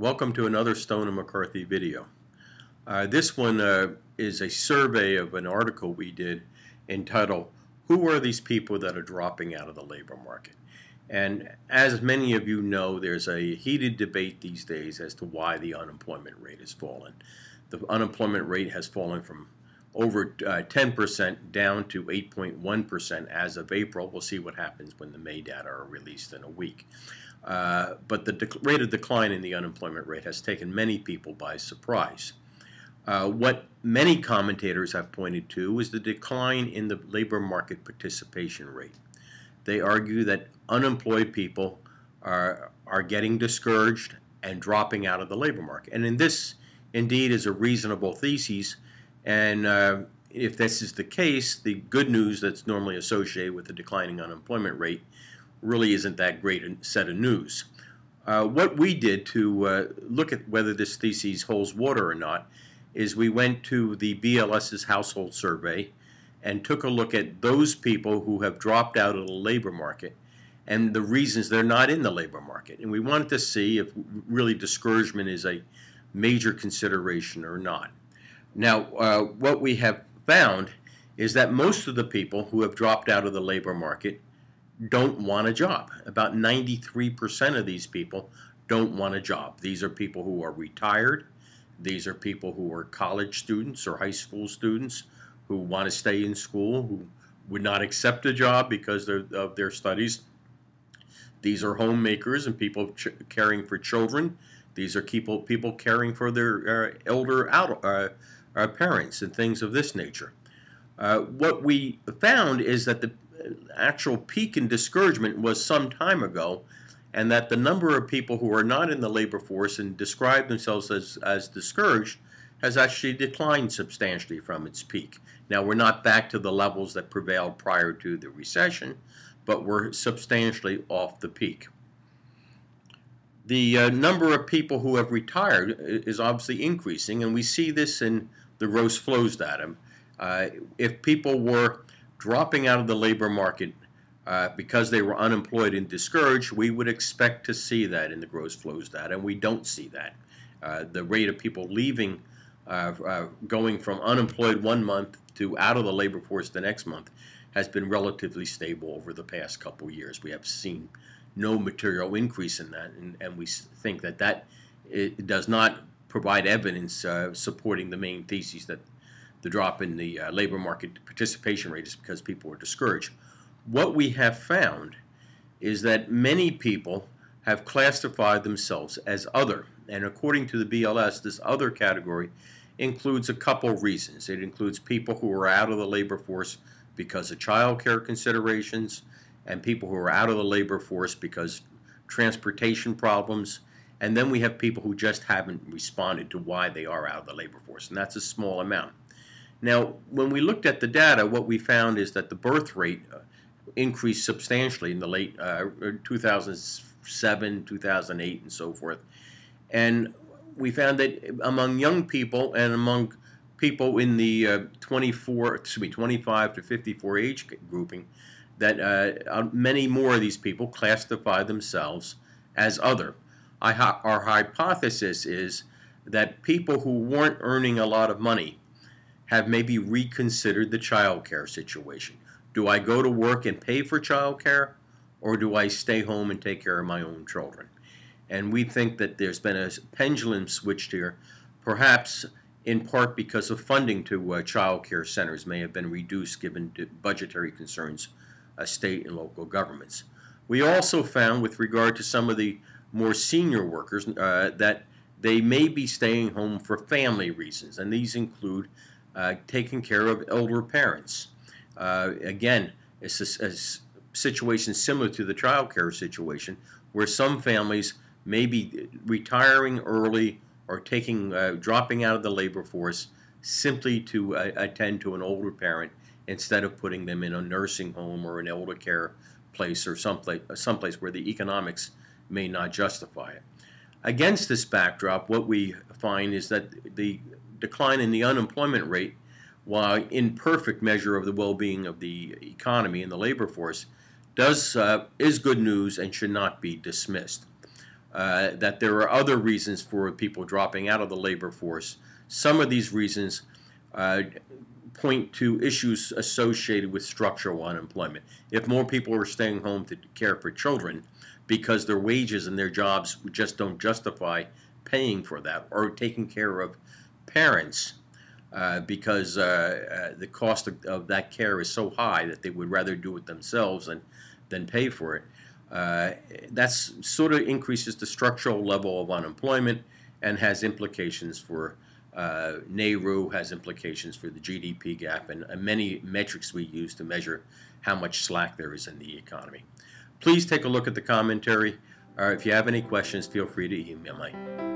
Welcome to another Stone and McCarthy video. This one is a survey of an article we did entitled, "Who are these people that are dropping out of the labor market?" And as many of you know, there's a heated debate these days as to why the unemployment rate has fallen. The unemployment rate has fallen from over 10% down to 8.1% as of April. We'll see what happens when the May data are released in a week. But the rate of decline in the unemployment rate has taken many people by surprise. What many commentators have pointed to is the decline in the labor market participation rate. They argue that unemployed people are getting discouraged and dropping out of the labor market. And this indeed is a reasonable thesis. And if this is the case, the good news that's normally associated with the declining unemployment rate really isn't that great a set of news. What we did to look at whether this thesis holds water or not is we went to the BLS's household survey and took a look at those people who have dropped out of the labor market and the reasons they're not in the labor market. And we wanted to see if really discouragement is a major consideration or not. Now, what we have found is that most of the people who have dropped out of the labor market don't want a job. About 93% of these people don't want a job. These are people who are retired. These are people who are college students or high school students who want to stay in school, who would not accept a job because of their studies. These are homemakers and people caring for children. These are people caring for their elder parents and things of this nature. What we found is that the actual peak in discouragement was some time ago, and that the number of people who are not in the labor force and describe themselves as discouraged has actually declined substantially from its peak. Now, we're not back to the levels that prevailed prior to the recession, but we're substantially off the peak. The number of people who have retired is obviously increasing, and we see this in the gross flows data. If people were dropping out of the labor market because they were unemployed and discouraged, we would expect to see that in the gross flows data, and we don't see that. The rate of people leaving, going from unemployed one month to out of the labor force the next month, has been relatively stable over the past couple years. We have seen no material increase in that, and we think that it does not provide evidence supporting the main thesis that the drop in the labor market participation rate is because people are discouraged. What we have found is that many people have classified themselves as other, and according to the BLS, this other category includes a couple of reasons. It includes people who are out of the labor force because of child care considerations, and people who are out of the labor force because transportation problems, and then we have people who just haven't responded to why they are out of the labor force, and that's a small amount. Now, when we looked at the data, what we found is that the birth rate increased substantially in the late 2007, 2008, and so forth. And we found that among young people and among people in the 25 to 54 age grouping, that many more of these people classify themselves as other. Our hypothesis is that people who weren't earning a lot of money have maybe reconsidered the child care situation. Do I go to work and pay for child care, or do I stay home and take care of my own children? And we think that there's been a pendulum switched here, perhaps in part because of funding to child care centers may have been reduced given budgetary concerns of state and local governments. We also found, with regard to some of the more senior workers, that they may be staying home for family reasons, and these include taking care of elder parents. Again, it's a situation similar to the child care situation, where some families may be retiring early or dropping out of the labor force simply to attend to an older parent instead of putting them in a nursing home or an elder care place or someplace where the economics may not justify it. Against this backdrop, what we find is that the decline in the unemployment rate, while imperfect measure of the well-being of the economy and the labor force, is good news and should not be dismissed. that there are other reasons for people dropping out of the labor force. Some of these reasons point to issues associated with structural unemployment. If more people are staying home to care for children because their wages and their jobs just don't justify paying for that, or taking care of parents because the cost of that care is so high that they would rather do it themselves than pay for it. That's sort of increases the structural level of unemployment and has implications for NAIRU, has implications for the GDP gap, and many metrics we use to measure how much slack there is in the economy. Please take a look at the commentary. If you have any questions, feel free to email me.